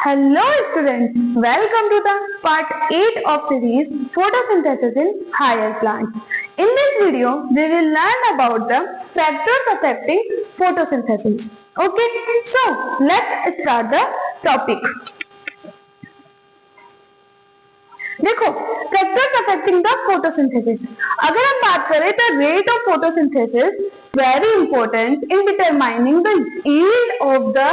Hello students, welcome to the part 8 of series Photosynthesis in Higher Plants. In this video, we will learn about the factors affecting photosynthesis. Okay, so let's start the topic. देखो, factors affecting the photosynthesis. अगर हम बात करें तो rate of photosynthesis very important in determining the yield of the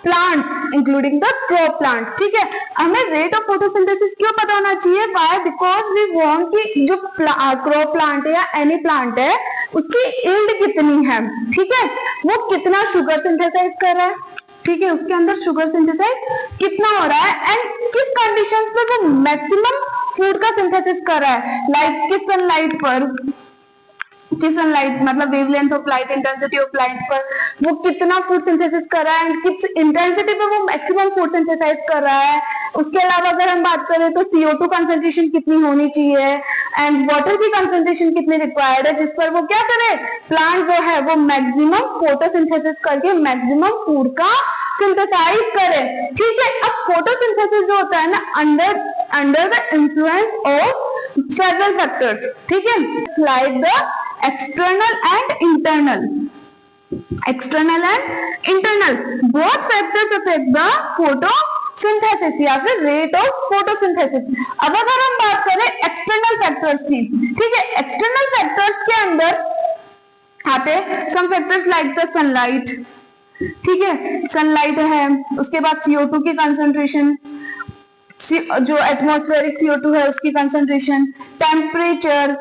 plants including the crop plant. ठीक है, हमें rate of photosynthesis क्यों पता होना चाहिए? वाई? बिकॉज वी वांट कि जो क्रॉप प्लांट है या एनी प्लांट है उसकी यील्ड कितनी है. ठीक है, वो कितना शुगर सिंथेसाइज कर रहा है. ठीक है, उसके अंदर शुगर सिंथेसाइज कितना हो रहा है एंड किस कंडीशंस पे वो मैक्सिमम फूड का सिंथेसिस कर रहा है. लाइक किस सनलाइट पर, किस सनलाइट मतलब wavelength of light, intensity of light पर वो कितना फूड सिंथेसिस कर रहा है एंड किस इंटेंसिटी पे वो मैक्सिमम फूड सिंथेसाइज कर रहा है. उसके अलावा अगर हम बात करें तो CO2 कंसंट्रेशन कितनी होनी चाहिए एंड वाटर की कंसंट्रेशन कितनी रिक्वायर्ड है जिस पर वो क्या करे, प्लांट जो है वो मैक्सिमम फोटोसिंथेसिस करके मैक्सिमम फूड का सिंथेसाइज करे. ठीक है, अब फोटोसिंथेसिस जो होता है ना under the influence of several factors. ठीक है, like the external and internal both factors affect the photosynthesis या फिर rate of photosynthesis. अब अगर हम बात करें एक्सटर्नल फैक्टर्स की, ठीक है, एक्सटर्नल फैक्टर्स के अंदर आते some factors like the sunlight. ठीक है, सनलाइट है, उसके बाद CO2 की कंसंट्रेशन, जो एटमॉस्फेरिक CO2 है उसकी concentration, temperature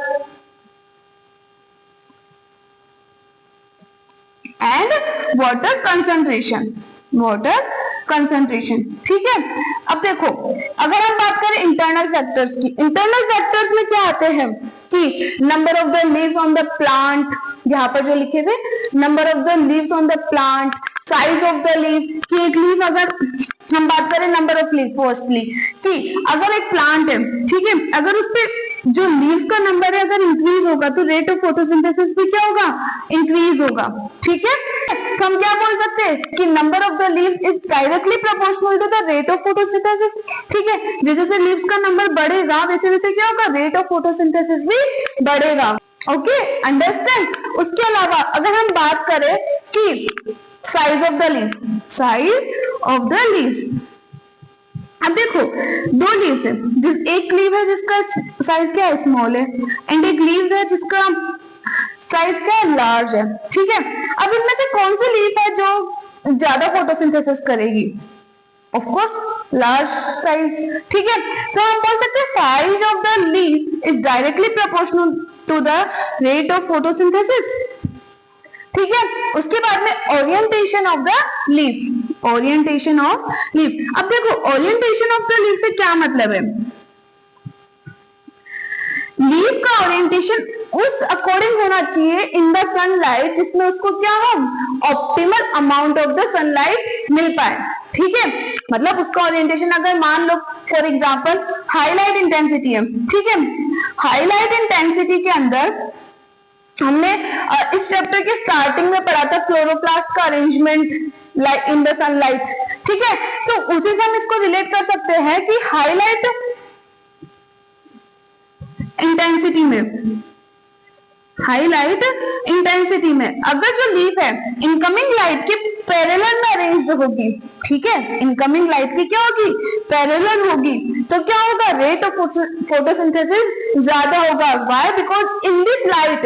and water concentration. ठीक है, अब देखो अगर हम बात करें इंटरनल फैक्टर्स की, इंटरनल फैक्टर्स में क्या आते हैं कि number of the leaves on the plant, यहाँ पर जो लिखे हुए number of the leaves on the plant, size of the leave की एक लीव, अगर हम बात करें नंबर ऑफ लीव फर्स्टली कि अगर एक प्लांट है, ठीक है, अगर उस पे जो लीव्स का नंबर है अगर इंक्रीज होगा तो रेट ऑफ फोटोसिंथेसिस भी क्या होगा, इंक्रीज होगा. ठीक है, तो हम क्या बोल सकते हैं कि number of the leaves is directly proportional to the rate of photosynthesis. ठीक है, जैसे जैसे लीव्स का नंबर बढ़ेगा वैसे वैसे क्या होगा, रेट ऑफ फोटोसिंथेसिस भी बढ़ेगा. Okay, understand. उसके अलावा अगर हम बात करें कि साइज ऑफ द लीव्स, अब देखो दो लीव्स है, एक लीव है जिसका साइज क्या है, स्मॉल है, एंड एक लीव है जिसका साइज क्या है, लार्ज है. ठीक है, अब इनमें से कौन सी लीव है जो ज्यादा फोटोसिंथेसिस करेगी? Of course large size. ठीक है, तो हम बोल सकते हैं size of the leaf is directly proportional to the rate of photosynthesis. ठीक है, उसके बाद में orientation of the leaf, orientation of leaf. अब देखो ओरिएंटेशन ऑफ द लीफ से क्या मतलब है, लीफ का ओरिएंटेशन उस अकॉर्डिंग होना चाहिए इन द सनलाइट जिसमें उसको क्या हो, optimal amount of the sunlight मिल पाए. ठीक है, मतलब उसका ओरिएंटेशन अगर मान लो फॉर एग्जांपल हाईलाइट इंटेंसिटी है. ठीक है, हाईलाइट इंटेंसिटी के अंदर हमने इस चैप्टर के स्टार्टिंग में पढ़ा था क्लोरोप्लास्ट का arrangement like in the sunlight. ठीक है, तो उसी से हम इसको रिलेट कर सकते हैं कि हाईलाइट इंटेंसिटी में अगर जो लीफ है इनकमिंग लाइट के पैरेलल में अरेंज्ड होगी, ठीक है, इनकमिंग लाइट की क्या होगी, पैरेलल होगी, तो क्या होगा, रेट ऑफ फोटोसिंथेसिस ज्यादा होगा. Why? Because in this light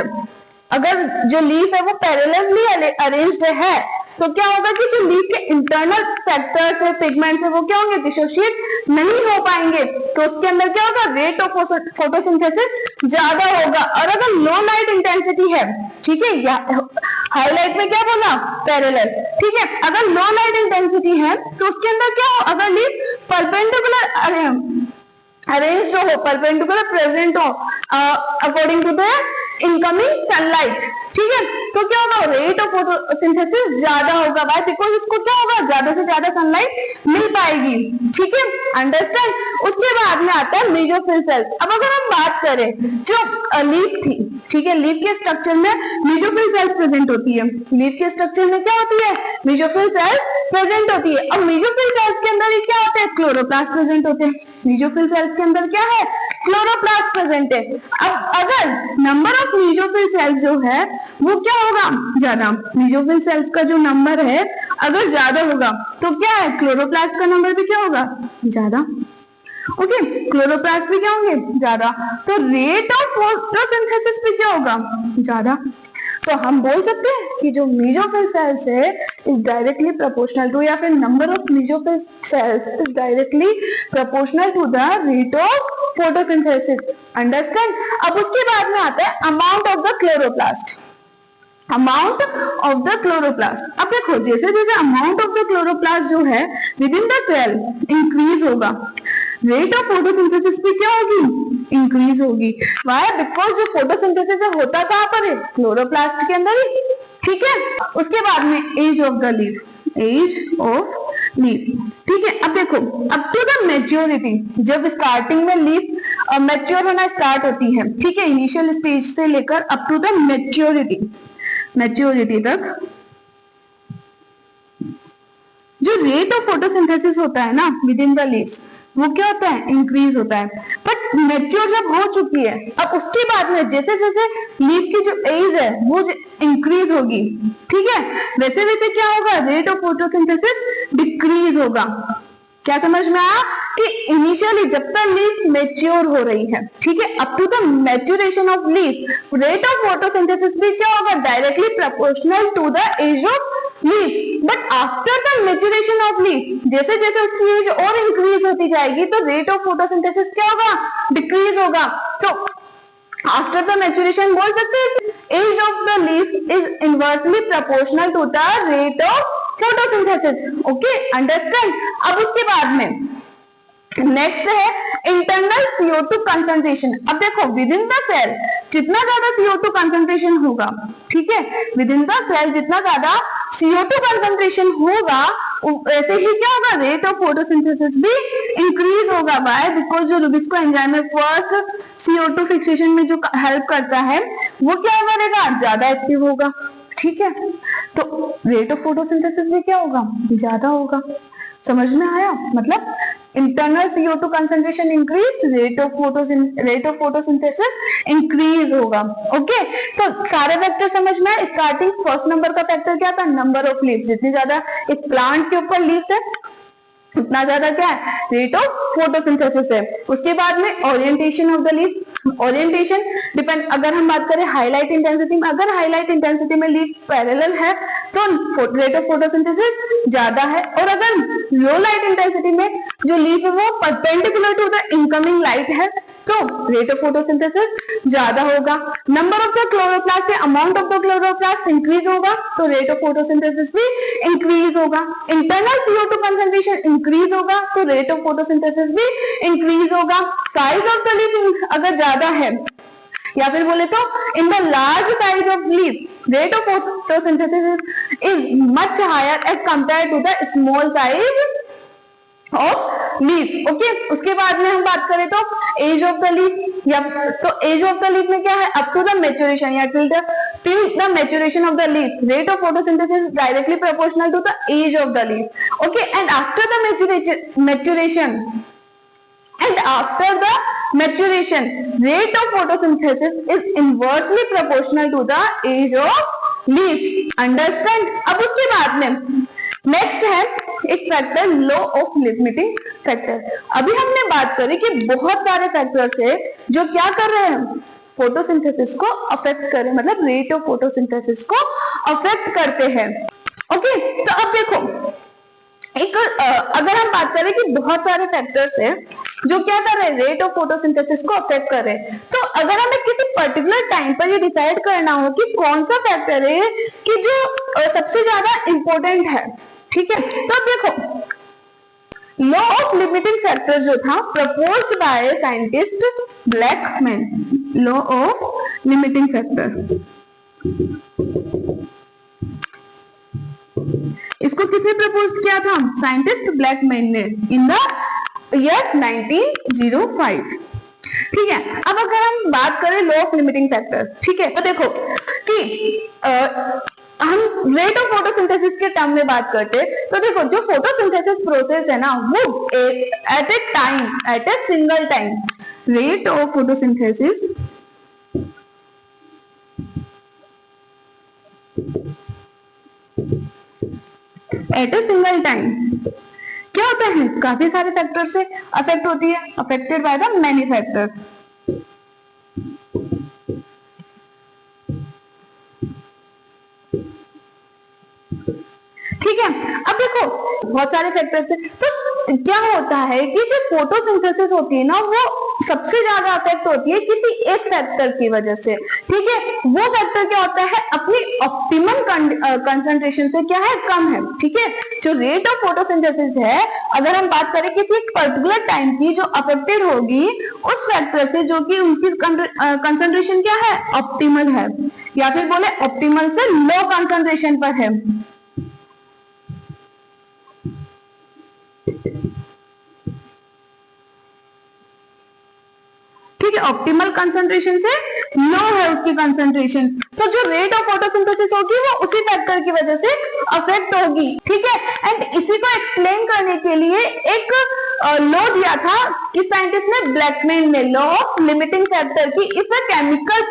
अगर जो लीफ है वो पैरेलली अरेंज्ड है तो क्या होगा कि जो लीफ के इंटरनल फैक्टर्स है, पिगमेंट्स है, वो क्या होंगे, डिसोशिएट नहीं हो पाएंगे. तो उसके अंदर क्या होगा, रेट ऑफ फोटोसिंथेसिस ज्यादा होगा. और अगर लो लाइट इंटेंसिटी है, ठीक है, या हाईलाइट में क्या बोला, पैरेलल. ठीक है, अगर लो लाइट इंटेंसिटी है तो उसके अंदर क्या हो, अगर लीफ परपेंडिकुलर अरेंज हो, परपेंडिकुलर प्रेजेंट हो according to the incoming sunlight. ठीक है, तो क्या होगा, रेट ऑफ फोटोसिंथेसिस ज्यादा होगा. वाई? बिकॉज इसको क्या होगा, ज्यादा से ज्यादा सनलाइट मिल पाएगी. ठीक है, अंडरस्टैंड. उसके बाद में आता है मेसोफिल सेल्स. अब अगर हम बात करें जो लीफ थी, ठीक है, लीफ के स्ट्रक्चर में मेसोफिल सेल्स प्रेजेंट होती है. लीफ के स्ट्रक्चर में क्या होती है, मेसोफिल सेल्स प्रेजेंट होती है. अब मेसोफिल सेल्स के अंदर ये क्या होता है, क्लोरोप्लास्ट प्रेजेंट होते हैं, न्यूट्रोफिल सेल्स के अंदर क्या है, क्लोरोप्लास्ट प्रेजेंट है। अब अगर नंबर ऑफ न्यूट्रोफिल सेल्स जो है वो क्या होगा, ज्यादा, न्यूट्रोफिल सेल्स का जो नंबर है अगर ज्यादा होगा तो क्या है, क्लोरोप्लास्ट का नंबर भी क्या होगा, ज्यादा। ओके, क्लोरोप्लास्ट भी क्या होंगे, ज्यादा, तो रेट ऑफ फोटोसिंथेसिस भी क्या होगा, ज्यादा। तो हम बोल सकते हैं कि जो मेसोफिल सेल्स है इज डायरेक्टली प्रोपोर्शनल टू, या फिर number of mesophyll cells is directly proportional to the rate of photosynthesis. Understand. अब उसके बाद में आता है amount of the chloroplast, amount of the chloroplast. अब देखो जैसे जैसे अमाउंट ऑफ द क्लोरोप्लास्ट जो है within the cell increase होगा, रेट ऑफ फोटोसिंथेसिस भी क्या होगी, इंक्रीज होगी। वाई, बिकॉज जो फोटोसिंथेसिस होता कहां पर है, क्लोरोप्लास्ट के अंदर ही। ठीक है, उसके बाद में age of the leaf, age of leaf. ठीक है, अब देखो अप टू द मैच्योरिटी, जब स्टार्टिंग में लीफ मैच्योर होना स्टार्ट होती है, ठीक है, इनिशियल स्टेज से लेकर up to the maturity, maturity तक जो रेट ऑफ फोटोसिंथेसिस होता है ना विद इन द लीव्स वो क्या होता है, इंक्रीज होता है। बट मैच्योर जब हो चुकी है, अब उसके बाद में जैसे जैसे लीफ की जो एज है वो इंक्रीज होगी, ठीक है, वैसे वैसे क्या होगा, रेट ऑफ फोटोसिंथेसिस डिक्रीज होगा। क्या समझ में आया कि इनिशियली जब तक लीफ मैच्योर हो रही है, ठीक है, up to the maturation of leaf, rate of photosynthesis भी क्या होगा, directly proportional to the age of leaf. But after the maturation of leaf, जैसे जैसे उसकी एज और इंक्रीज होती जाएगी तो रेट ऑफ फोटोसिंथेसिस क्या होगा, डिक्रीज होगा। तो आफ्टर द मैच्योरेशन बोल सकते हैं age of the leaf is inversely proportional to the rate of photosynthesis. Okay, understand. अब उसके बाद में नेक्स्ट है इंटरनल CO2 कंसंट्रेशन। अब देखो विद इन द सेल जितना ज्यादा CO2 कंसंट्रेशन होगा, ठीक है, विद इन द सेल जितना ज्यादा CO2 कंसंट्रेशन होगा वैसे ही क्या होगा, रेट ऑफ फोटोसिंथेसिस भी इंक्रीज होगा। बाय, बिकॉज जो रुबिस्को एंजाइम है फर्स्ट CO2 फिक्सेशन में जो हेल्प करता है वो क्या करेगा, ज्यादा एक्टिव होगा। ठीक है, तो रेट ऑफ फोटोसिंथेसिस भी क्या होगा, ज्यादा होगा। समझ में आया, मतलब internal CO2 concentration increase, rate of photosynthesis increase होगा। ओके, तो सारे फैक्टर समझ में आए। स्टार्टिंग फर्स्ट नंबर का फैक्टर क्या था, नंबर ऑफ लीव्स, जितनी ज्यादा एक प्लांट के ऊपर लीव्स है उतना ज्यादा क्या है, रेट ऑफ फोटोसिंथेसिस है। उसके बाद में orientation of the leaf, orientation depend, अगर हम बात करें हाईलाइट इंटेंसिटी में, अगर हाईलाइट इंटेंसिटी में लीफ पैरेलल है तो रेट ऑफ फोटोसिंथेसिस ज्यादा है, और अगर लो लाइट इंटेंसिटी में जो लीफ है वो perpendicular to the incoming light है तो रेट ऑफ फोटोसिंथेसिस ज्यादा होगा। नंबर ऑफ द क्लोरोप्लास्ट या amount of the chloroplast increase होगा तो रेट ऑफ फोटोसिंथेसिस भी इंक्रीज होगा। इंटरनल CO2 कंसंट्रेशन इंक्रीज होगा तो रेट ऑफ फोटोसिंथेसिस भी इंक्रीज होगा। साइज ऑफ द लीफ अगर ज्यादा है, या फिर बोले तो in the large size of leaf rate of photosynthesis is much higher as compare to the small size of leaf. Okay, उसके बाद में हम बात करें तो एज ऑफ द लीफ, या तो एज ऑफ द लीफ में क्या है, अप टू द मैच्योरेशन या till the maturation of the leaf, rate of photosynthesis directly proportional to the age of the leaf. Okay, and after the maturation and after the maturation rate of photosynthesis is inversely proportional to the age of leaf. Understand? अब उसके बाद में next है एक factor law of limiting factor. अभी हमने बात करी कि बहुत सारे फैक्टर्स है जो क्या कर रहे हैं, फोटोसिंथेसिस को अफेक्ट कर रहे हैं, मतलब रेट ऑफ फोटोसिंथेसिस को अफेक्ट करते हैं। ओके, तो अब देखो एक अगर हम बात करें कि बहुत सारे फैक्टर्स हैं जो क्या कर रहे हैं, रेट ऑफ फोटोसिंथेसिस को अफेक्ट कर रहे हैं, तो अगर हमें किसी पर्टिकुलर टाइम पर ये डिसाइड करना हो कि कौन सा फैक्टर है कि जो सबसे ज्यादा इंपॉर्टेंट है, ठीक है, तो देखो लॉ ऑफ लिमिटिंग फैक्टर जो था proposed by scientist Blackman, law of limiting factor, इसको किसने प्रपोज किया था, साइंटिस्ट ब्लैकमैन ने इन द ईयर 1905। ठीक है, अब अगर हम बात करें लॉ ऑफ लिमिटिंग फैक्टर, ठीक है, तो देखो कि हम रेट ऑफ फोटोसिंथेसिस के टर्म में बात करते हैं तो देखो जो फोटोसिंथेसिस प्रोसेस है ना वो at a time, at a single time, rate of photosynthesis at a single time क्या होता है, काफी सारे फैक्टर से अफेक्ट होती है, affected by the many factor. ठीक है, अब देखो बहुत सारे फैक्टर्स है तो क्या होता है कि जो फोटोसिंथेसिस होती है ना वो सबसे ज्यादा अफेक्ट होती है किसी एक फैक्टर की वजह से। ठीक है, वो फैक्टर क्या होता है अपनी ऑप्टिमम कंसंट्रेशन से क्या है, कम है। ठीक है, जो रेट ऑफ फोटोसिंथेसिस है अगर हम बात करें किसी एक पर्टिकुलर टाइम की जो अफेक्टेड होगी उस फैक्टर से जो कि उसकी कंसंट्रेशन क्या है, ऑप्टिमल है, या फिर बोले ऑप्टिमल से लो कंसंट्रेशन पर है। ठीक है, ऑप्टिमल कंसंट्रेशन से लो है उसकी कंसंट्रेशन, तो जो रेट ऑफ फोटोसिंथेसिस होगी वो उसी फैक्टर की वजह से अफेक्ट होगी। ठीक है, एंड इसी को एक्सप्लेन करने के लिए एक लॉ दिया था कि साइंटिस्ट ने ब्लैकमैन ने, लॉ ऑफ लिमिटिंग फैक्टर की, if a chemical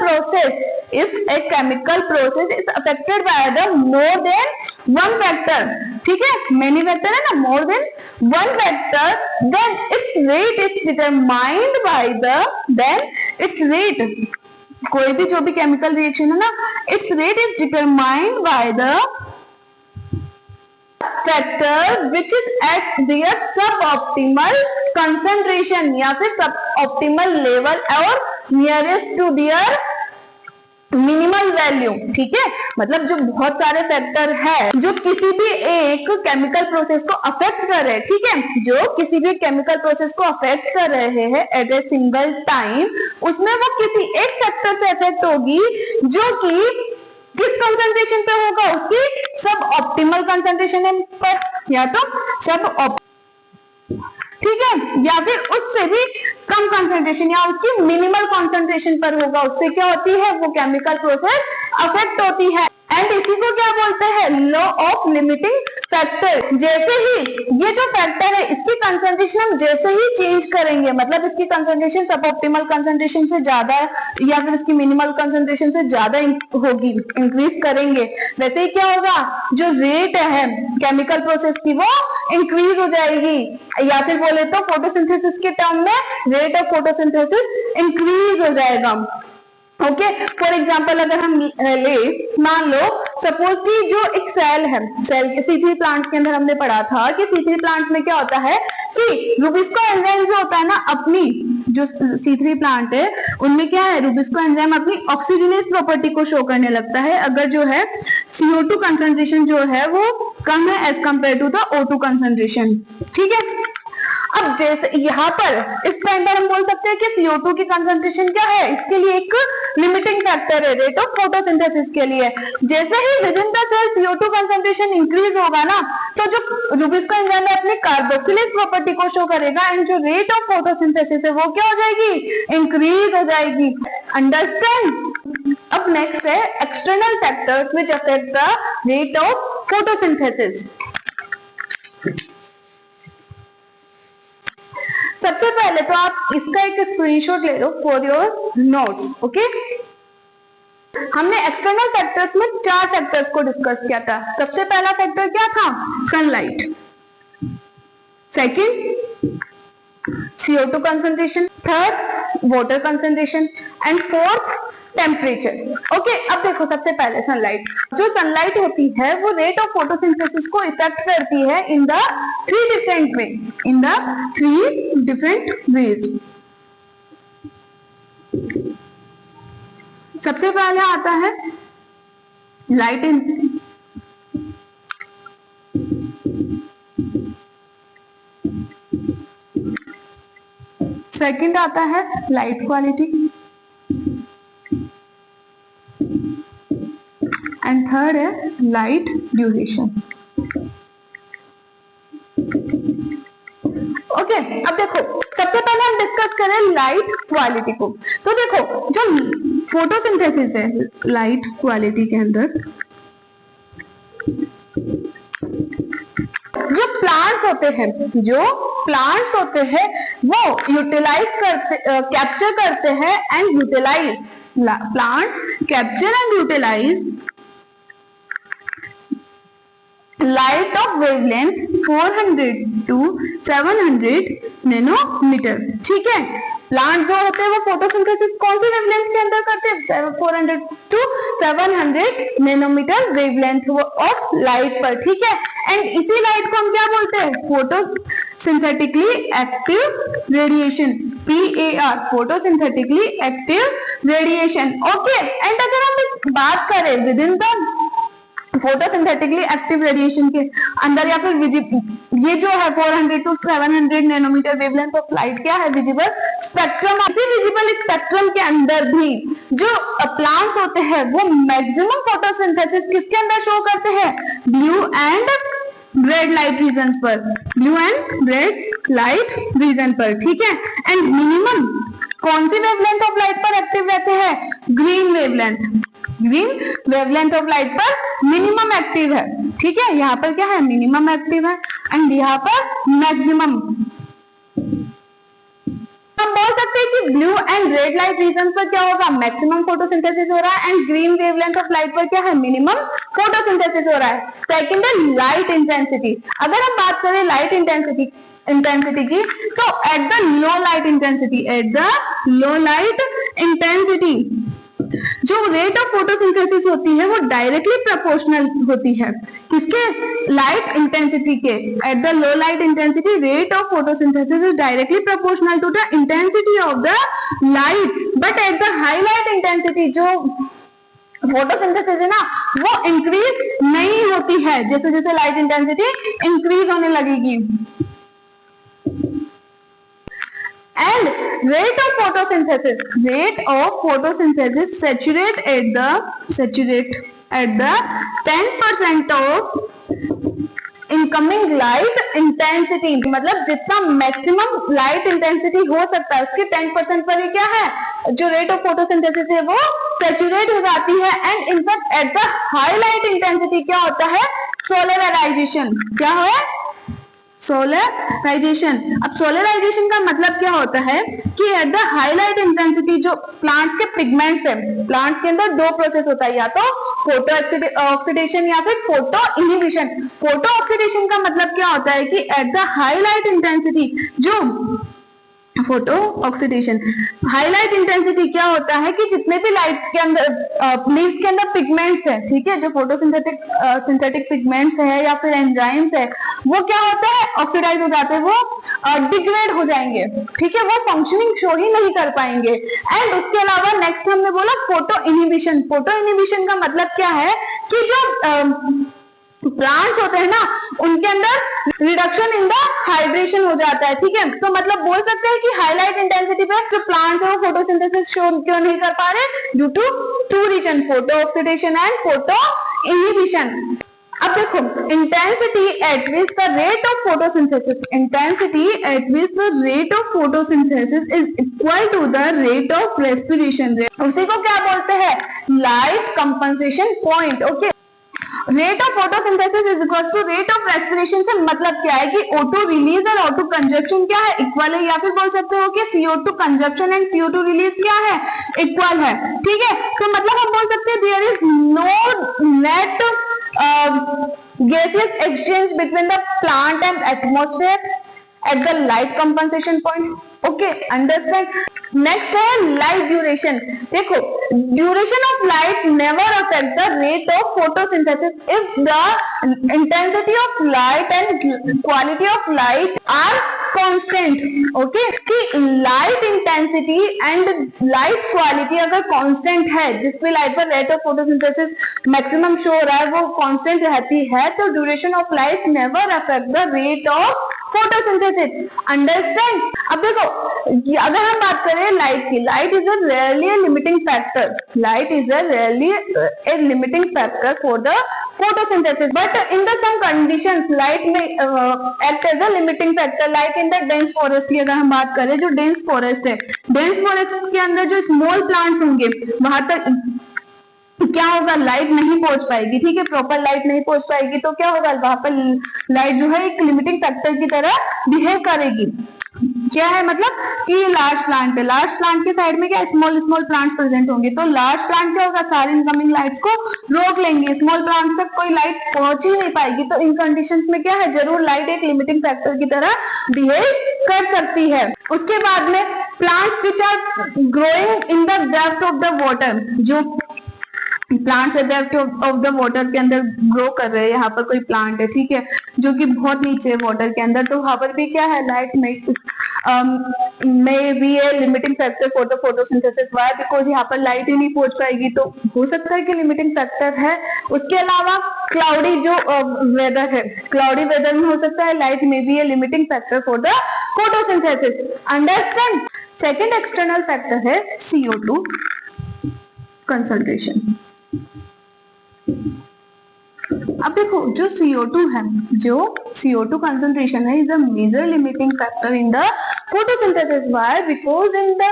process is affected by the more than one factor, ठीक है मेनी फैक्टर है ना, more than one factor, then its rate is determined by the, then its rate, कोई भी जो भी chemical reaction है ना, its rate is determined by the factor which is at their suboptimal concentration या फिर सब ऑप्टिमल लेवल और nearest to their minimal value. ठीक है, मतलब जो बहुत सारे फैक्टर है जो किसी भी एक केमिकल प्रोसेस को अफेक्ट कर रहे हैं, ठीक है, जो किसी भी केमिकल प्रोसेस को अफेक्ट कर रहे हैं एट ए सिंगल टाइम, उसमें वो किसी एक फैक्टर से अफेक्ट होगी जो कि किस कंसंट्रेशन पे होगा, उसकी सब ऑप्टिमल कंसंट्रेशन पर, या तो सब ठीक है, या फिर उससे भी कम कंसंट्रेशन या उसकी मिनिमल कंसंट्रेशन पर होगा, उससे क्या होती है वो केमिकल प्रोसेस अफेक्ट होती है। एंड इसी को क्या बोलते हैं, लॉ ऑफ लिमिटिंग फैक्टर। जैसे ही ये जो फैक्टर है इसकी कंसंट्रेशन हम जैसे ही चेंज करेंगे, मतलब इसकी कंसंट्रेशन सब ऑप्टिमल कंसंट्रेशन से ज्यादा या फिर इसकी मिनिमल कंसंट्रेशन से ज्यादा होगी, इंक्रीज करेंगे, वैसे ही क्या होगा, जो रेट है केमिकल प्रोसेस की वो इंक्रीज हो जाएगी, या फिर बोले तो फोटोसिंथेसिस के टर्म में रेट ऑफ फोटोसिंथेसिस इंक्रीज हो जाएगा। ओके, फॉर एग्जाम्पल अगर हम ले, मान लो सपोज कि जो एक सेल है, सेल के C3 प्लांट्स के अंदर हमने पढ़ा था कि C3 प्लांट्स में क्या होता है कि रुबिस्को एंजाइम जो होता है ना, अपनी जो C3 प्लांट है उनमें क्या है, रुबिस्को एंजाइम अपनी ऑक्सीजनेस प्रॉपर्टी को शो करने लगता है अगर जो है CO2 कंसंट्रेशन जो है वो कम है as compare to the O2 concentration. ठीक है, अब जैसे यहाँ पर इस टाइम पर हम बोल सकते हैं कि CO2 की कंसंट्रेशन क्या है, इसके लिए एक लिमिटिंग फैक्टर है रेट ऑफ फोटोसिंथेसिस के लिए। जैसे ही within the cell CO2 concentration increase होगा ना, तो जो रुबिस्को एंजाइम है अपनी कार्बोक्सिलेज प्रॉपर्टी को शो करेगा एंड जो रेट ऑफ फोटोसिंथेसिस है वो क्या हो जाएगी, इंक्रीज हो जाएगी। अंडरस्टैंड। अब नेक्स्ट है external factors which affect the rate of photosynthesis. सबसे पहले तो आप इसका एक स्क्रीनशॉट ले लो फॉर योर नोट्स। ओके, हमने एक्सटर्नल फैक्टर्स में 4 फैक्टर्स को डिस्कस किया था। सबसे पहला फैक्टर क्या था, sunlight, second CO2 concentration, third water concentration and fourth temperature. Okay, अब देखो सबसे पहले सनलाइट, जो सनलाइट होती है वो रेट ऑफ फोटोसिंथेसिस को इफेक्ट करती है in the 3 different way, in the 3 different ways. सबसे पहले आता है लाइट इन, सेकंड आता है लाइट क्वालिटी एंड थर्ड है लाइट ड्यूरेशन। ओके, अब देखो सबसे पहले हम डिस्कस करें लाइट क्वालिटी को। तो देखो जो फोटोसिंथेसिस है लाइट क्वालिटी के अंदर, होते हैं, जो प्लांट्स होते हैं वो यूटिलाइज करते, कैप्चर करते हैं and utilize, plants capture and utilize light of wavelength 400 to 700 nanometer. ठीक है, प्लांट जो होते हैं वो फोटोसिंथेसिस कौन सी वेवलेंथ के अंदर करते हैं? 400 to 700 nanometer wavelength of light पर। ठीक है, एंड इसी लाइट को हम क्या बोलते हैं? Photosynthetically active radiation, PAR, photosynthetically active radiation. Okay, and अगर हम बात करें with in the photosynthetically active radiation के अंदर या फिर ये जो है 400 to 700 nanometer wavelength of light क्या है? Visible spectrum. इसी विजिबल स्पेक्ट्रम के अंदर भी जो प्लांट्स होते हैं वो मैक्सिमम फोटोसिंथेसिस किसके अंदर शो करते हैं? Blue and red light region पर, blue and red light region पर। ठीक है, एंड मिनिमम कौन सी वेवलेंथ ऑफ लाइट पर एक्टिव रहते हैं? Green wavelength, green wavelength of light पर मिनिमम एक्टिव है। ठीक है, यहाँ पर क्या है? मिनिमम एक्टिव है एंड यहाँ पर मैक्सिमम। हम बोल सकते हैं कि blue and red light region पर क्या होगा? मैक्सिमम फोटोसिंथेसिस हो रहा है and green wavelength of light पर क्या है? मिनिमम फोटोसिंथेसिस हो रहा है। सेकंड है लाइट इंटेंसिटी। अगर हम बात करें लाइट इंटेंसिटी की, तो at the low light intensity, at the low light intensity जो रेट ऑफ फोटोसिंथेसिस होती है वो डायरेक्टली प्रोपोर्शनल होती है किसके? लाइट इंटेंसिटी के। At the low light intensity rate of photosynthesis is directly proportional to the intensity of the light, but at the high light intensity जो photosynthesis है ना वो इंक्रीज नहीं होती है जैसे जैसे लाइट इंटेंसिटी इंक्रीज होने लगेगी। And rate of photosynthesis saturate at the 10% of incoming light intensity, मतलब जितना मैक्सिमम लाइट इंटेंसिटी हो सकता है उसके 10% पर ही क्या है? जो रेट ऑफ फोटोसिंथेसिस है वो सैचुरेट हो जाती है। And in fact eight the high light intensity क्या होता है? सोलराइजेशन। क्या है? सोलराइजेशन। अब सोलराइजेशन का मतलब क्या होता है कि एट द हाईलाइट इंटेंसिटी जो प्लांट्स के पिगमेंट्स है, प्लांट्स के अंदर दो प्रोसेस होता है, या तो फोटो ऑक्सीडेशन या फिर फोटो इनहिबिशन। फोटो ऑक्सीडेशन का मतलब क्या होता है कि एट द हाईलाइट इंटेंसिटी जो फोटो ऑक्सीडेशन, हाईलाइट इंटेंसिटी क्या होता है कि जितने भी लाइट के अंदर लीव्स के अंदर पिगमेंट्स है, ठीक है, जो सिंथेटिक पिगमेंट्स है या फिर एंजाइम्स है, वो क्या होता है? ऑक्सीडाइज हो जाते हैं, वो डिग्रेड हो जाएंगे। ठीक है, वो फंक्शनिंग शो ही नहीं कर पाएंगे। एंड उसके अलावा नेक्स्ट हमने बोला फोटो इनहिबिशन। फोटो इनहिबिशन का मतलब क्या है कि जो प्लांट्स होते हैं ना उनके अंदर रिडक्शन इन द हाइड्रेशन हो जाता है। ठीक है, तो मतलब बोल सकते हैं कि हाईलाइट इंटेंसिटी पे जो प्लांट्स है वो फोटोसिंथेसिस शो क्यों नहीं कर पा रहे? Due to two reason, photo oxidation and photo inhibition. अब देखो, intensity at which the rate of photosynthesis, intensity at which the rate of photosynthesis is equal to the rate of respiration rate. उसी को क्या बोलते हैं? Light compensation point. Okay, rate of photosynthesis is equal to rate of respiration से मतलब क्या है कि O2 रिलीज और O2 कंजप्शन क्या है? इक्वल है, या फिर बोल सकते हो कि CO2 consumption and CO2 release क्या है? इक्वल है। ठीक है, तो मतलब हम बोल सकते हैं there is no net gaseous exchange between the plant and atmosphere at the light compensation point. Okay, understand? Next है light duration. देखो, duration of light never affect the rate of photosynthesis if the intensity of light and quality of light are constant. Okay, कि light intensity and light quality अगर constant है, जिसमें light पर rate of photosynthesis maximum show हो रहा है वो constant रहती है, तो duration of light never affect the rate of photosynthesis. Understand? अब देखो, अगर हम बात करें लाइट की, light is a rarely limiting factor, light is a rarely A limiting factor for the photosynthesis, but in the some conditions light may act as a limiting factor, like in the dense forest की अगर हम बात करें, जो dense forest है, dense forest के अंदर जो small plants होंगे वहां तक क्या होगा, लाइट नहीं पहुंच पाएगी, ठीक है, प्रॉपर लाइट नहीं पहुंच पाएगी तो क्या होगा, वहां पर लाइट जो है एक लिमिटिंग फैक्टर की तरह बिहेव करेगी। क्या है मतलब कि ये लार्ज प्लांट है, लार्ज प्लांट के साइड में क्या स्मॉल स्मॉल प्लांट्स प्रेजेंट होंगे, तो लार्ज प्लांट क्या होगा, सारी इनकमिंग लाइट्स को रोक लेंगे, स्मॉल प्लांट तक कोई लाइट पहुंच ही नहीं पाएगी। तो इन कंडीशंस में क्या है, जरूर लाइट एक लिमिटिंग फैक्टर की तरह बिहेव कर सकती है। उसके बाद में plants which are growing in the depth of the water, जो plants depth of the water के अंदर ग्रो कर रहे हैं, यहाँ पर कोई प्लांट है, ठीक है, जो कि बहुत नीचे है वाटर के अंदर, तो वहां पर भी क्या है, light may be a limiting factor for the photosynthesis. Why? Because यहाँ पर लाइट ही नहीं पहुंच पाएगी, तो हो सकता है कि लिमिटिंग फैक्टर है। उसके अलावा क्लाउडी जो वेदर है, क्लाउडी वेदर में हो सकता है light may be a limiting factor for the photosynthesis. Understand? Second external factor है CO2 कंसंट्रेशन। अब देखो जो CO2 है, जो CO2 कंसंट्रेशन है, is a major limiting factor in the photosynthesis. Why? Because in the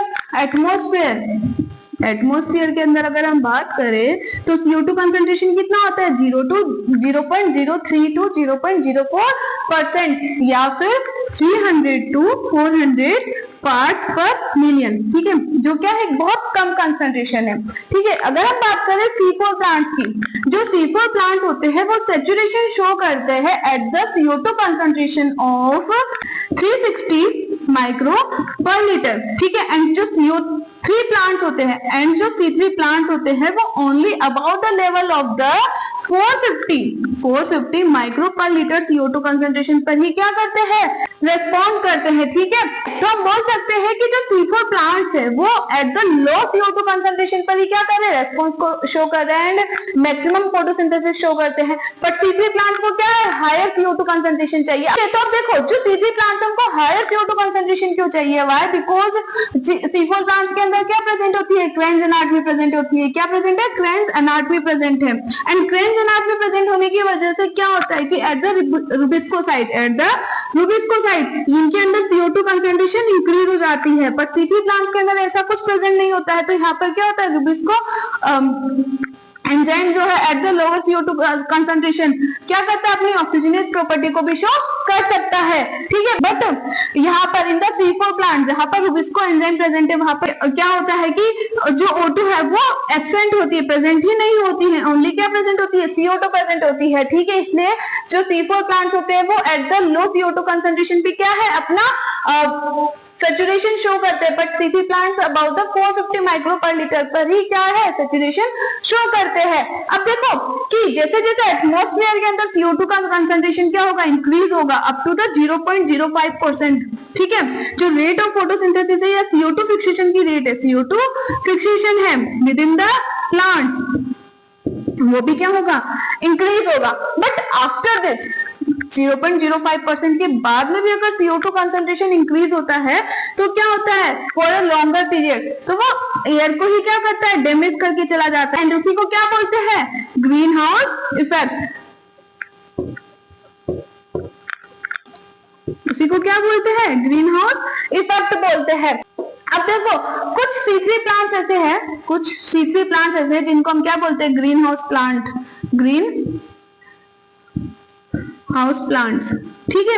atmosphere के अंदर अगर हम बात करें तो CO2 कंसंट्रेशन कितना होता है, 0.03 to 0.04% या फिर 300 to 400 पार्ट्स पर मिलियन, ठीक है, जो क्या है बहुत कम कंसंट्रेशन है, ठीक है। अगर हम बात करें C4 प्लांट्स की, जो C4 प्लांट्स होते हैं वो सैचुरेशन शो करते हैं at the CO2 concentration of 360 micro पर लीटर, ठीक है। एंड जो CO3 प्लांट्स होते हैं एंड जो C3 प्लांट्स होते हैं वो only about the level of the 450 micro पर लीटर CO2 कंसंट्रेशन पर ही क्या करते हैं, रेस्पॉन्ड करते हैं, ठीक है। तो हम बोल सकते हैं कि जो C4 प्लांट्स है वो eight the low CO2 concentration पर ही क्या कर रहे हैं, रेस्पॉन्स को शो कर रहे हैं एंड मैक्सिमम फोटोसिंथेसिस शो करते हैं। बट C3 प्लांट्स को क्या है, हायर CO2 कंसंट्रेशन चाहिए। तो अब देखो जो C3 प्लांट्स हमको हायर CO2 कंसंट्रेशन क्यों चाहिए, व्हाई? बिकॉज C4 प्लांट्स के अंदर क्या प्रेजेंट होती है, क्रेन्स एनाटमी प्रेजेंट होती है। क्या प्रेजेंट है, क्रेन्स एनाटमी प्रेजेंट है। एंड क्रेन्स एनाटमी प्रेजेंट होने की वजह से क्या होता है कि एट द रूबिस्कोसाइट इनके अंदर CO2 कंसंट्रेशन इंक्रीज हो जाती है। बट C3 प्लांट्स के अंदर ऐसा कुछ प्रेजेंट नहीं होता है, तो यहाँ पर क्या होता है, रूबिस्को एंजाइम जो है at the lower CO2 concentration क्या करता है, अपनी ऑक्सीजनेस प्रॉपर्टी को भी शो कर सकता है, ठीक है। बट यहाँ पर इन द C4 प्लांट जहाँ पर रूबिस्को एंजाइम प्रेजेंट है, वहां पर क्या होता है कि जो O2 है वो एब्सेंट होती है, प्रेजेंट ही नहीं होती है, ओनली क्या प्रेजेंट होती है, CO2 प्रेजेंट होती है, ठीक है। इसलिए जो C4 प्लांट होते हैं वो eight the low CO2 concentration पे क्या है, अपना सैचुरेशन शो करते हैं। But C3 plants about the 450 micro पर लीटर पर ही क्या है, सैचुरेशन शो करते हैं। अब देखो कि जैसे जैसे एटमॉस्फेयर के अंदर CO2 का कंसंट्रेशन क्या होगा, इंक्रीज होगा अप टू द 0.05%, ठीक है। जो रेट ऑफ फोटोसिंथेसिस है या CO2 फिक्सेशन की रेट है, CO2 फिक्सेशन है विद इन द प्लांट्स, वो भी क्या होगा, इंक्रीज होगा। बट आफ्टर दिस 0.05% के बाद में भी अगर CO2 कंसंट्रेशन इंक्रीज होता है तो क्या होता है, फॉर अ लॉन्गर पीरियड तो वो एयर को ही क्या करता है, डैमेज करके चला जाता है। एंड उसी को क्या बोलते हैं, ग्रीन हाउस इफेक्ट। उसी को क्या बोलते हैं, ग्रीन हाउस इफेक्ट बोलते हैं। अब देखो कुछ C3 प्लांट्स ऐसे हैं, कुछ C3 प्लांट्स ऐसे हैं जिनको हम क्या बोलते हैं, green house plant, green house plants, ठीक है।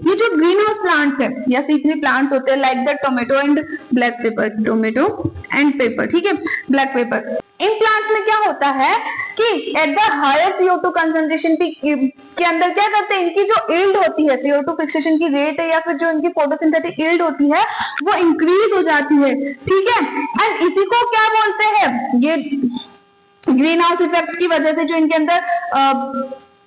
ये जो ग्रीन हाउस प्लांट्स है या C3 प्लांट्स होते हैं like the tomato and black pepper, tomato and paper, ठीक है, ब्लैक पेपर। इन प्लांट्स में क्या होता है कि at the higher CO2 concentration के अंदर क्या करते हैं, इनकी जो यील्ड होती है, CO2 फिक्सेशन की रेट है या फिर जो इनकी फोटोसिंथेटिक यील्ड होती है वो इंक्रीज हो जाती है, ठीक है। एंड इसी को क्या बोलते हैं, ये ग्रीन हाउस इफेक्ट की वजह से जो इनके अंदर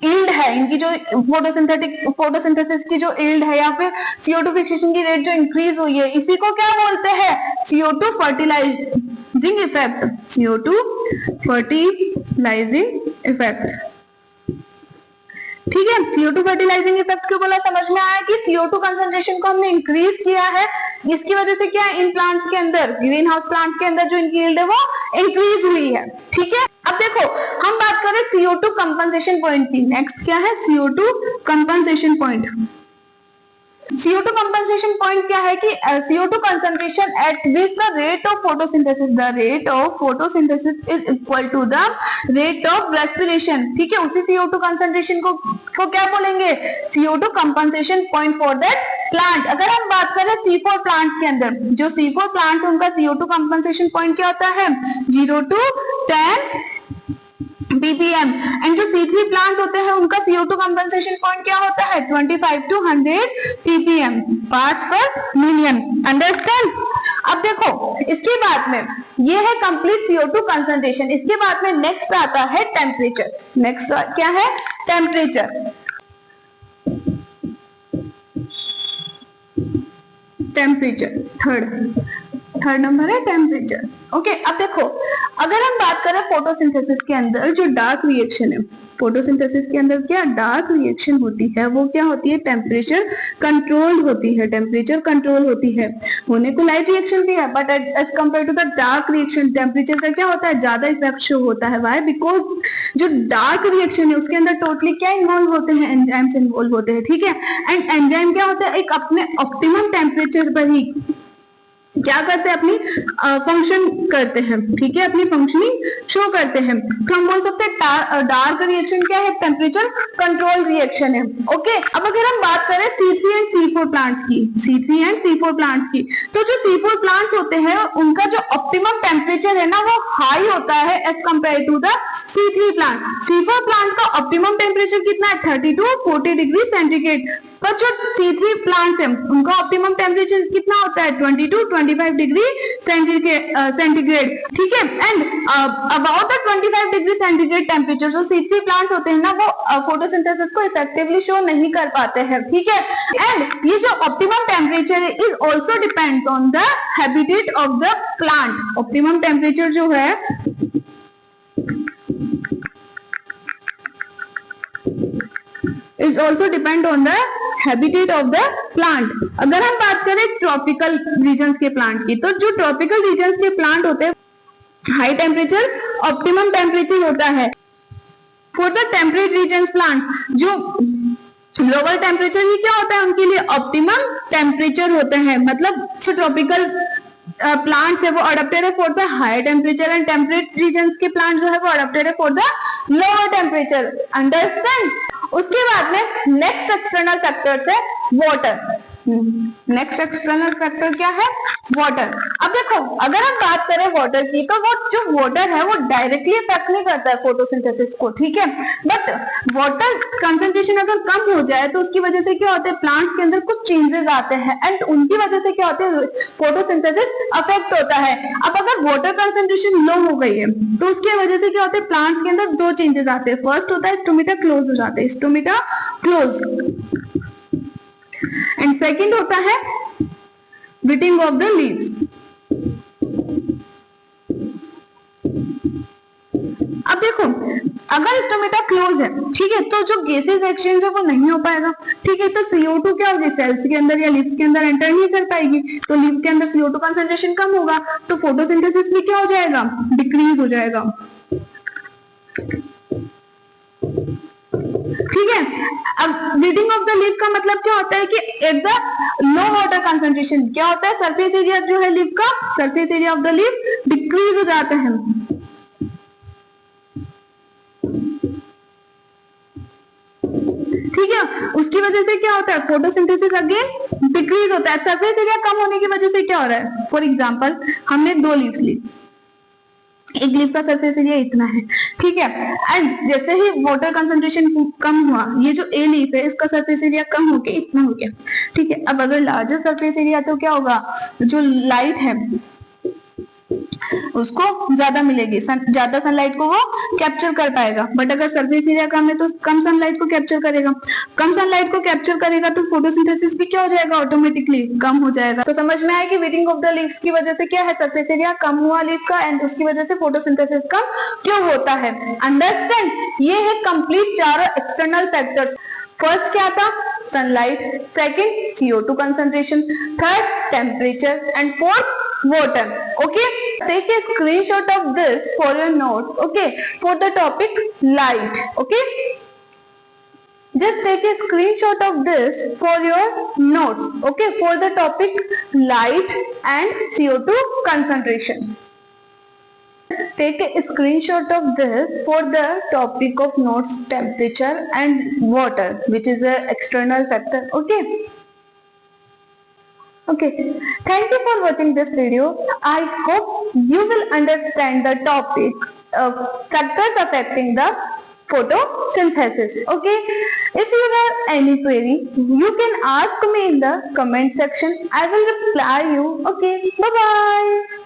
यील्ड है, इनकी जो फोटोसिंथेसिस की जो यील्ड है या फिर CO2 फिक्सेशन की रेट जो इंक्रीज हुई है, इसी को क्या बोलते हैं, CO2 fertilising effect, CO2 fertilising effect, ठीक है। CO2 फर्टिलाइजिंग इफेक्ट क्यों बोला, समझ में आया कि CO2 कंसंट्रेशन को हमने इंक्रीज किया है, इसकी वजह से क्या है, इन प्लांट्स के अंदर, ग्रीन हाउस प्लांट के अंदर जो इनकी यील्ड है वो इंक्रीज हुई है, ठीक है। अब देखो हम बात करें CO2 कंपनसेशन पॉइंट की। नेक्स्ट क्या है, CO2 compensation point. CO2 compensation point क्या है कि CO2 concentration at which the rate of photosynthesis, the rate of photosynthesis is equal to the rate of respiration. ठीक है, उसी CO2 कंसंट्रेशन को क्या बोलेंगे, CO2 compensation point for that plant. अगर हम बात करें C4 प्लांट के अंदर, जो C4 प्लांट है उनका CO2 कंपनसेशन पॉइंट क्या होता है, 0 to 10 ppm, एंड जो C3 प्लांट्स होते हैं उनका CO2 कंपनसेशन पॉइंट क्या होता है, 25 to 100 ppm, पार्ट्स पर मिलियन। अंडरस्टैंड। अब देखो इसके बाद में ये है कंप्लीट CO2 कंसंट्रेशन। इसके बाद में नेक्स्ट आता है टेम्परेचर। नेक्स्ट क्या है, टेम्परेचर। टेम्परेचर थर्ड नंबर है टेम्परेचर। ओके, अब देखो अगर हम बात करें फोटोसिंथेसिस के अंदर जो डार्क रिएक्शन है, फोटोसिंथेसिस के अंदर क्या डार्क रिएक्शन होती है, वो क्या होती है, टेम्परेचर कंट्रोल होती है। टेम्परेचर कंट्रोल होती है, होने को लाइट रिएक्शन भी है, but as compare to the dark reaction temperature का क्या होता है, ज्यादा इफेक्ट शो होता है। वाई, बिकॉज जो डार्क रिएक्शन है उसके अंदर टोटली क्या इन्वॉल्व होते हैं, एंजाइम्स इन्वॉल्व होते हैं। ठीक है, एंड एंजाइम क्या होता है, एक अपने ऑप्टिमम टेम्परेचर पर ही क्या करते हैं, अपनी फंक्शन करते हैं। ठीक है, अपनी फंक्शनिंग शो करते हैं। तो हम बोल सकते हैं डार्क रिएक्शन क्या है, टेम्परेचर कंट्रोल रिएक्शन है। ओके, अब अगर हम बात करें C3 एंड C4 प्लांट्स की, C3 एंड C4 प्लांट्स की, तो जो C4 प्लांट्स होते हैं उनका जो ऑप्टिमम टेम्परेचर है ना वो हाई होता है as compare to the C3 plant. C4 plant का ऑप्टिमम टेम्परेचर कितना है, 30 to 40 डिग्री सेंटीग्रेड, पर जो C3 प्लांट्स है उनका ऑप्टिमम टेम्परेचर कितना होता है, 20 to 25 डिग्री सेंटीग्रेड। ठीक है, and about the 25 degree centigrade temperature जो C3 प्लांट्स होते हैं ना वो फोटोसिंथेसिस को इफेक्टिवली शो नहीं कर पाते हैं। ठीक है, एंड ये जो ऑप्टिमम टेम्परेचर है is also depends on the habitat of the plant. Optimum temperature जो है is also depend on the habitat of the plant। अगर हम बात करें ट्रॉपिकल रीजन्स के प्लांट की, तो जो ट्रॉपिकल रीजन्स के प्लांट होते हैं हाई टेम्परेचर ऑप्टिमम टेम्परेचर होता है। For the temperate regions plants जो लोअर टेम्परेचर ही क्या होता है उनके लिए ऑप्टिमम टेम्परेचर होता है। मतलब जो ट्रॉपिकल प्लांट्स है वो अडॉप्टेड है for the higher temperature, and temperate regions के प्लांट जो है वो अडॉप्टेड है for the lower temperature. Understand. उसके बाद में नेक्स्ट एक्सटर्नल फैक्टर्स है वाटर। नेक्स्ट एक्सटर्नल फैक्टर क्या है, वाटर। अब देखो अगर हम बात करें वाटर की, तो वो जो वाटर है वो डायरेक्टली इफेक्ट नहीं करता है फोटोसिंथेसिस को। ठीक है, बट वाटर कंसंट्रेशन अगर कम हो जाए तो उसकी वजह से क्या होता है, प्लांट्स के अंदर कुछ चेंजेस आते हैं, एंड उनकी वजह से क्या होता है, फोटोसिंथेसिस अफेक्ट होता है। अब अगर वाटर कंसंट्रेशन लो हो गई है तो उसकी वजह से क्या होता है, प्लांट्स के अंदर दो चेंजेस आते हैं। फर्स्ट होता है स्टोमेटा क्लोज हो जाते हैं, स्टोमेटा क्लोज, एंड सेकंड होता है विटिंग ऑफ द लीव्स। अब देखो अगर स्टोमेटा क्लोज है, ठीक है, तो जो गैसेस एक्सचेंज है वो नहीं हो पाएगा। ठीक है, तो CO2 क्या होगी, सेल्स के अंदर या लीव्स के अंदर एंटर नहीं कर पाएगी, तो लीव के अंदर CO2 कंसंट्रेशन कम होगा, तो फोटोसिंथेसिस भी क्या हो जाएगा, डिक्रीज हो जाएगा। ठीक है, अब रीडिंग ऑफ द लीफ का मतलब क्या होता है कि eight the low water concentration क्या होता है, सरफेस एरिया जो है लीफ का, surface area of the leaf decrease हो जाता है। ठीक है, उसकी वजह से क्या होता है, फोटोसिंथेसिस अगेन डिक्रीज होता है। सरफेस एरिया कम होने की वजह से क्या हो रहा है, फॉर एग्जांपल हमने दो लीव्स ली, एक लीफ का सरफेस एरिया इतना है। ठीक है, एंड जैसे ही वाटर कंसंट्रेशन कम हुआ, ये जो ए लीफ है इसका सरफेस एरिया कम होके इतना हो गया। ठीक है, अब अगर लार्जर सरफेस एरिया तो क्या होगा, जो लाइट है उसको ज्यादा मिलेगी, ज्यादा सनलाइट को वो कैप्चर कर पाएगा। बट अगर सरफेस एरिया कम है तो कम सनलाइट को कैप्चर करेगा, कम सनलाइट को कैप्चर करेगा तो फोटोसिंथेसिस भी क्या हो जाएगा, ऑटोमेटिकली कम हो जाएगा। तो समझ में आया कि वीडिंग ऑफ द लीव्स की वजह से क्या है, सरफेस एरिया कम हुआ लीफ का, एंड उसकी वजह से फोटोसिंथेसिस कम क्यों होता है। अंडरस्टैंड। ये है कंप्लीट चारों एक्सटर्नल फैक्टर्स। फर्स्ट क्या था, sunlight, second CO2 concentration, third temperature, and fourth water. Okay, take a screenshot of this for your notes. Okay, for the topic light. Okay, just take a screenshot of this for your notes, okay, for the topic light and CO2 concentration. Take a screenshot of this for the topic of notes temperature and water, which is an external factor, okay. Okay, thank you for watching this video. I hope you will understand the topic of factors affecting the photosynthesis. Okay, if you have any query, you can ask me in the comment section. I will reply you. Okay, bye bye.